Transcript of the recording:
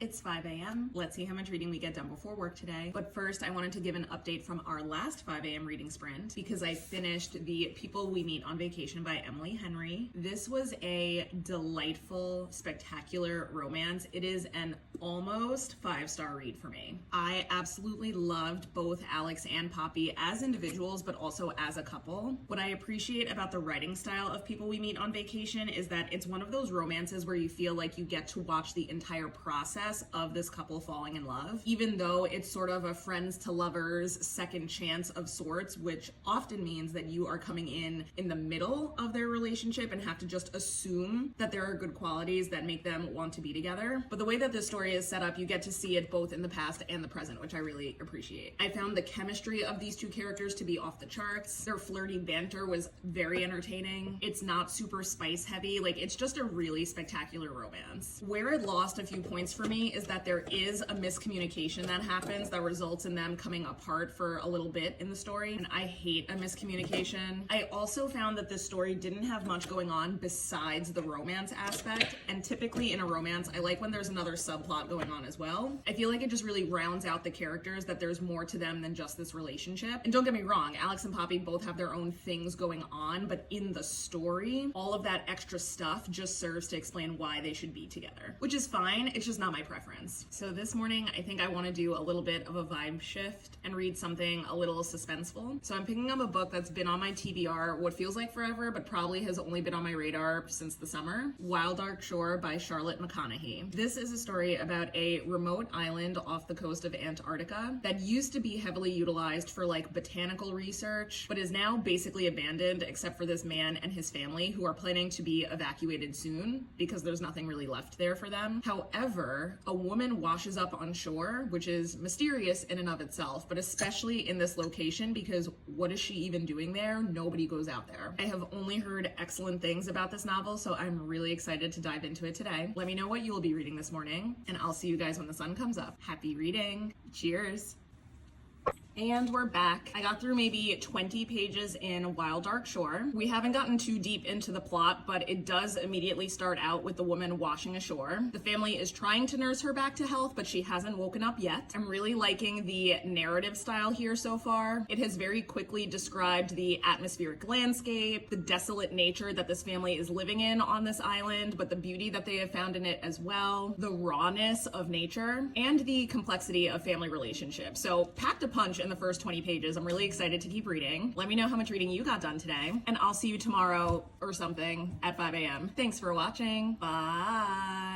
It's 5 a.m. Let's see how much reading we get done before work today. But first, I wanted to give an update from our last 5 a.m. reading sprint because I finished The People We Meet on Vacation by Emily Henry. This was a delightful, spectacular romance. It is an almost 5-star read for me. I absolutely loved both Alex and Poppy as individuals, but also as a couple. What I appreciate about the writing style of People We Meet on Vacation is that it's one of those romances where you feel like you get to watch the entire process of this couple falling in love, even though it's sort of a friends to lovers second chance of sorts, which often means that you are coming in the middle of their relationship and have to just assume that there are good qualities that make them want to be together. But the way that this story is set up, you get to see it both in the past and the present, which I really appreciate. I found the chemistry of these two characters to be off the charts. Their flirty banter was very entertaining. It's not super spice heavy. Like, it's just a really spectacular romance. Where it lost a few points for me is that there is a miscommunication that happens that results in them coming apart for a little bit in the story, and I hate a miscommunication. I also found that this story didn't have much going on besides the romance aspect, and typically in a romance, I like when there's another subplot going on as well. I feel like it just really rounds out the characters, that there's more to them than just this relationship. And don't get me wrong, Alex and Poppy both have their own things going on, but in the story, all of that extra stuff just serves to explain why they should be together, which is fine. It's just not my preference. So this morning, I think I want to do a little bit of a vibe shift and read something a little suspenseful. So I'm picking up a book that's been on my TBR what feels like forever, but probably has only been on my radar since the summer. Wild Dark Shore by Charlotte McConaughey. This is a story about a remote island off the coast of Antarctica that used to be heavily utilized for like botanical research, but is now basically abandoned except for this man and his family who are planning to be evacuated soon because there's nothing really left there for them. However, a woman washes up on shore, which is mysterious in and of itself, but especially in this location because what is she even doing there? Nobody goes out there. I have only heard excellent things about this novel, so I'm really excited to dive into it today. Let me know what you will be reading this morning, and I'll see you guys when the sun comes up. Happy reading. Cheers. And we're back. I got through maybe 20 pages in Wild Dark Shore. We haven't gotten too deep into the plot, but it does immediately start out with the woman washing ashore. The family is trying to nurse her back to health, but she hasn't woken up yet. I'm really liking the narrative style here so far. It has very quickly described the atmospheric landscape, the desolate nature that this family is living in on this island, but the beauty that they have found in it as well, the rawness of nature, and the complexity of family relationships. So packed a punch in the first 20 pages. I'm really excited to keep reading. Let me know how much reading you got done today, and I'll see you tomorrow or something at 5 a.m. Thanks for watching. Bye.